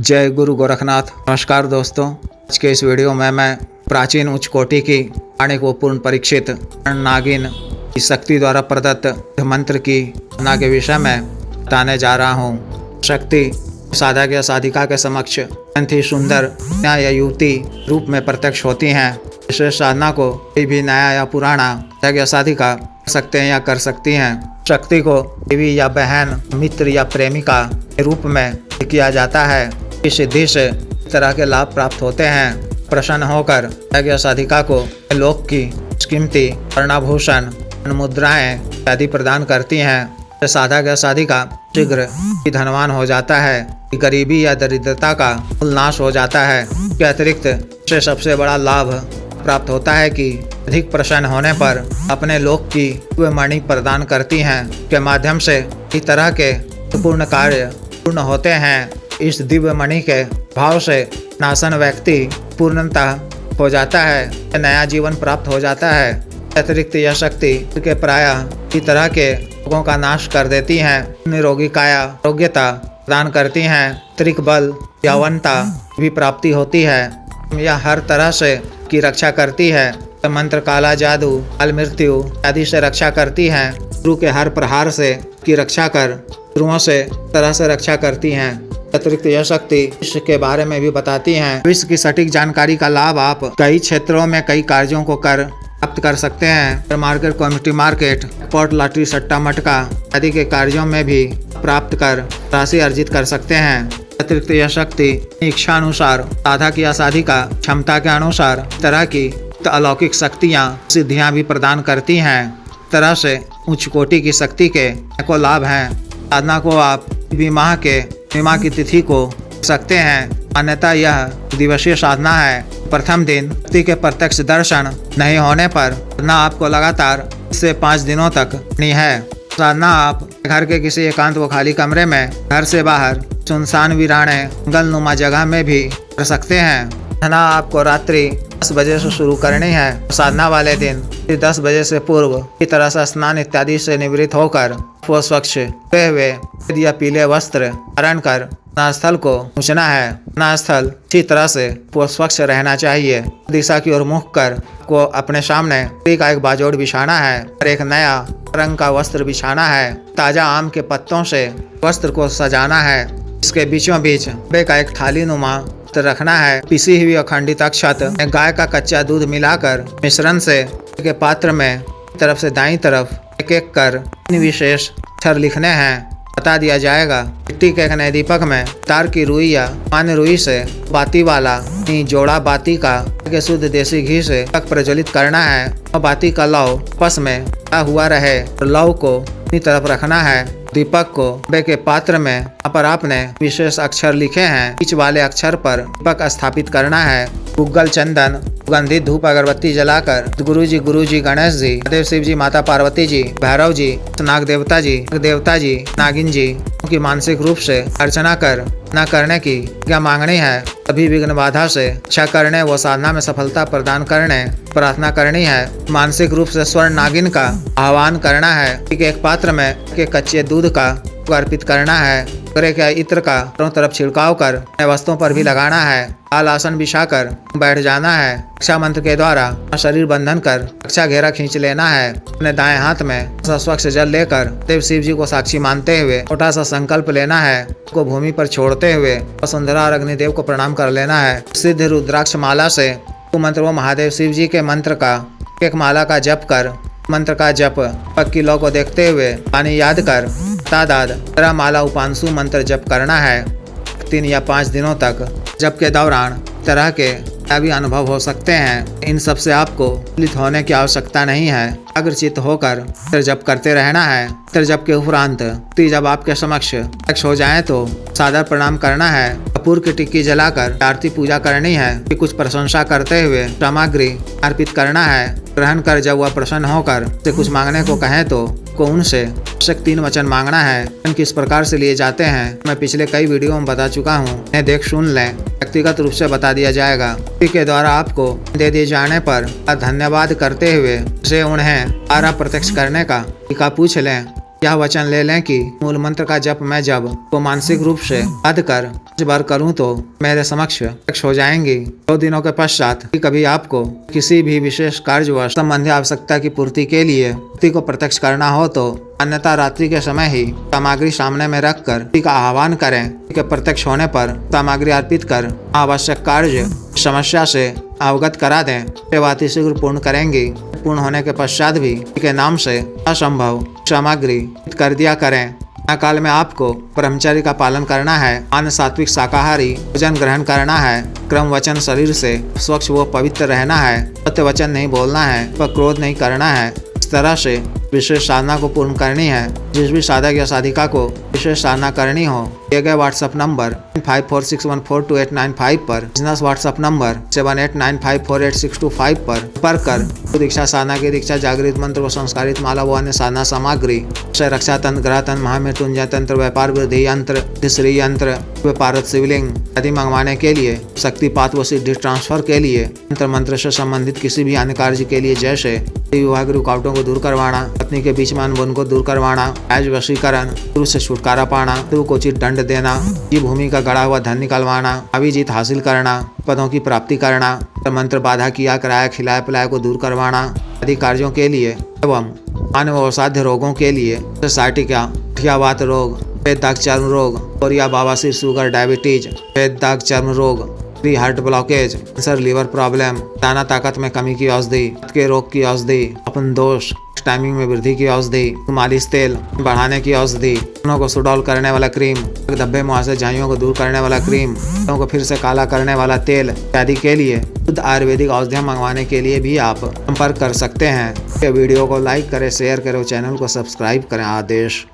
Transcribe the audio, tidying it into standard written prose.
जय गुरु गोरखनाथ। नमस्कार दोस्तों, आज के इस वीडियो में मैं प्राचीन उच्च कोटि की वाणी को पूर्ण परीक्षित नागिन की शक्ति द्वारा प्रदत्त मंत्र की रचना के विषय में बताने जा रहा हूँ। शक्ति साधक या साधिका के समक्ष अत्यंत ही सुंदर नया या युवती रूप में प्रत्यक्ष होती हैं। विशेष साधना को कोई भी नया या पुराना साधक या साधिका कर सकते हैं या कर सकती हैं। शक्ति को देवी या बहन, मित्र या प्रेमिका के रूप में किया जाता है। इस सिद्धि से इस तरह के लाभ प्राप्त होते हैं। प्रसन्न होकर साधक या साधिका को लोक की कीमती कर्णाभूषण, मुद्राएं आदि प्रदान करती हैं। साधक या साधिका शीघ्र ही धनवान हो जाता है। गरीबी या दरिद्रता का नाश हो जाता है। इसके अतिरिक्त से सबसे बड़ा लाभ प्राप्त होता है कि अधिक प्रसन्न होने पर अपने लोक की वे मणि प्रदान करती हैं, के माध्यम से इस तरह के पूर्ण कार्य पूर्ण होते हैं। इस दिव्य मणि के भाव से नासन व्यक्ति पूर्णतः हो जाता है, नया जीवन प्राप्त हो जाता है। अतिरिक्त यह शक्ति के प्रायः इस तरह के रोगों का नाश कर देती हैं। निरोगी काया आरोग्यता प्रदान करती हैं। अतिरिक्त बल यौवनता भी प्राप्ति होती है। यह हर तरह से की रक्षा करती है। मंत्र काला जादू, काल मृत्यु आदि से रक्षा करती हैं। गुरु के हर प्रहार से की रक्षा कर गुरुओं से तरह से रक्षा करती हैं। अतिरिक्त यह शक्ति विश्व के बारे में भी बताती हैं। विश्व की सटीक जानकारी का लाभ आप कई क्षेत्रों में कई कार्यों को प्राप्त कर सकते हैं। Market, community market, port, lottery, सट्टा मटका आदि के कार्यों में भी प्राप्त कर राशि अर्जित कर सकते हैं। अतिरिक्त यह शक्ति इच्छा अनुसार साधक या साधिका क्षमता के अनुसार तरह की अलौकिक शक्तियाँ सिद्धियाँ भी प्रदान करती हैं। तरह से उच्च कोटि की शक्ति के अनेकों लाभ हैं। साधना को आप विवाह की तिथि को सकते हैं। मान्यता यह दिवसीय साधना है। प्रथम दिन शक्ति के प्रत्यक्ष दर्शन नहीं होने पर साधना आपको लगातार से 5 दिनों तक करनी है। साधना आप घर के किसी एकांत व खाली कमरे में, घर से बाहर सुनसान वीराने जंगलनुमा जगह में भी कर सकते हैं। साधना आपको रात्रि 10 बजे से शुरू करनी है। साधना वाले दिन 10 बजे से पूर्व इस तरह से स्नान इत्यादि से निवृत्त होकर वो स्वच्छ हुए या पीले वस्त्र धारण कर स्थल को पहुँचना है। स्थल अच्छी तरह से वो स्वच्छ रहना चाहिए। दिशा की ओर मुख कर को अपने सामने का एक बाजोड़ बिछाना है और एक नया रंग का वस्त्र बिछाना है। ताजा आम के पत्तों से वस्त्र को सजाना है। इसके बीचों बीच का एक थाली नुमा रखना है। पिसी हुई अखंडित अक्षत गाय का कच्चा दूध मिलाकर मिश्रण से के पात्र में तरफ से दाईं तरफ एक एक कर विशेष अक्षर लिखने हैं। बता दिया जाएगा। मिट्टी के एक नए दीपक में तार की रुई या मान्य रुई से बाती वाला जोड़ा बाती का के शुद्ध देसी घी से प्रज्वलित करना है और बाती का लौ आपस में हुआ रहे। लौ को अपनी तरफ रखना है। दीपक को बे के पात्र में पर आपने विशेष अक्षर लिखे हैं। बीच वाले अक्षर पर दीपक स्थापित करना है। गुग्गल, चंदन, सुगंधित धूप अगरबत्ती जलाकर गुरु जी, गणेश जी, देव शिव जी, माता पार्वती जी, भैरव जी, नाग देवता जी, नागिन जी की मानसिक रूप से अर्चना कर न करने की क्या मांगनी है। सभी विघ्न बाधा से रक्षा करने व साधना में सफलता प्रदान करने प्रार्थना करनी है। मानसिक रूप से स्वर्ण नागिन का आह्वान करना है। एक पात्र में के कच्चे दूध का अर्पित करना है। के इत्र का चारों तरफ छिड़काव कर वस्तुओं पर भी लगाना है। लाल आसन बिछाकर बैठ जाना है। रक्षा मंत्र के द्वारा शरीर बंधन कर रक्षा घेरा खींच लेना है। अपने दाएं हाथ में स्वच्छ जल लेकर देव शिव जी को साक्षी मानते हुए छोटा सा संकल्प लेना है। को भूमि पर छोड़ते हुए वसुंधरा और अग्निदेव को प्रणाम कर लेना है। सिद्ध रुद्राक्ष माला से मंत्र व महादेव शिव जी के मंत्र का एक माला का जप कर मंत्र का जप पक्की लौ को देखते हुए पानी याद कर तादाद 13 माला उपांशु मंत्र जप करना है। 3 या 5 दिनों तक जप के दौरान तरह के भी अनुभव हो सकते हैं। इन सब से आपको विचलित होने की आवश्यकता नहीं है। अग्रचित होकर मंत्र जप करते रहना है। मंत्र जप के उपरांत जब आपके समक्ष प्रत्यक्ष हो जाए तो सादर प्रणाम करना है। कपूर की टिक्की जलाकर आरती पूजा करनी है। कुछ प्रशंसा करते हुए सामग्री अर्पित करना है। ग्रहण कर जब वह प्रसन्न होकर से कुछ मांगने को कहे तो को उनसे आवश्यक 3 वचन मांगना है। किस प्रकार से लिए जाते हैं मैं पिछले कई वीडियो में बता चुका हूँ। इन्हें देख सुन लें। व्यक्तिगत रूप से बता दिया जाएगा। के द्वारा आपको दे दिए जाने पर धन्यवाद करते हुए उसे उन्हें आरा प्रत्यक्ष करने का तरीका पूछ लें। यह वचन ले लें कि मूल मंत्र का जप मैं जब को मानसिक रूप से याद कर बार करूं तो मेरे समक्ष प्रत्यक्ष हो जाएंगी। 2 दिनों के पश्चात कभी आपको किसी भी विशेष कार्य संबंधी आवश्यकता की पूर्ति के लिए व्यक्ति को प्रत्यक्ष करना हो तो अन्यथा रात्रि के समय ही सामग्री सामने में रखकर का आह्वान करें कि प्रत्यक्ष होने पर सामग्री अर्पित कर आवश्यक कार्य समस्या से अवगत करा दें। ये बात शीघ्र पूर्ण करेंगी। पूर्ण होने के पश्चात भी के नाम से असंभव सामग्री कर दिया करें। काल में आपको ब्रह्मचर्य का पालन करना है। अन्न सात्विक शाकाहारी भोजन ग्रहण करना है। क्रम वचन शरीर से स्वच्छ व पवित्र रहना है। सत्य वचन नहीं बोलना है व क्रोध नहीं करना है। इस तरह से विशेष साधना को पूर्ण करनी है। जिस भी साधक या साधिका को विशेष साधना करनी हो दिए गए व्हाट्सएप नंबर 9546142895 पर, बिजनेस व्हाट्सएप नंबर 78954862 पर संपर्क कर दीक्षा साधना की दीक्षा, जागृत मंत्र व संस्कारित माला व अन्य साधना सामग्री से रक्षा तंत्र, ग्रह तंत्र, महामृत्युंजय तंत्र, व्यापार वृद्धि यंत्र, श्री यंत्र, व्यापारत शिवलिंग आदि मंगवाने के लिए, शक्तिपात व सिद्धि ट्रांसफर के लिए, तंत्र मंत्र से संबंधित किसी भी अन्य कार्य के लिए जैसे विवाह की रुकावटों को दूर करवाना, पत्नी के बीच में अनबन को दूर करवाना, आज वशीकरण, गुरु से छुटकारा पाना, गुरु को उचित दंड देना, जी भूमि का गड़ा हुआ धन निकलवाना, अभिजीत हासिल करना, पदों की प्राप्ति करना, मंत्र बाधा किया कराया खिलाया पिलाया को दूर करवाना आदि कार्यों के लिए एवं अन्य असाध्य रोगों के लिए साइटिका, ठियावात रोग, पेट दाग चर्म रोग, कोरिया बवासीर, शुगर, डायबिटीज, पेट दाग चर्म रोग, heart blockage, cancer, liver problem, दाना ताकत में कमी की औषधि, के रोग की औषधि, अपन दोष, टाइमिंग में वृद्धि की औषधि, मालिश तेल बढ़ाने की औषधि, को सुडौल करने वाला क्रीम, धब्बे मुहासे झाइयों को दूर करने वाला क्रीम, को फिर से काला करने वाला तेल इत्यादि के लिए शुद्ध आयुर्वेदिक औषधियाँ मंगवाने के लिए भी आप संपर्क कर सकते हैं। वीडियो को लाइक करें, शेयर करें, चैनल को सब्सक्राइब करें। आदेश।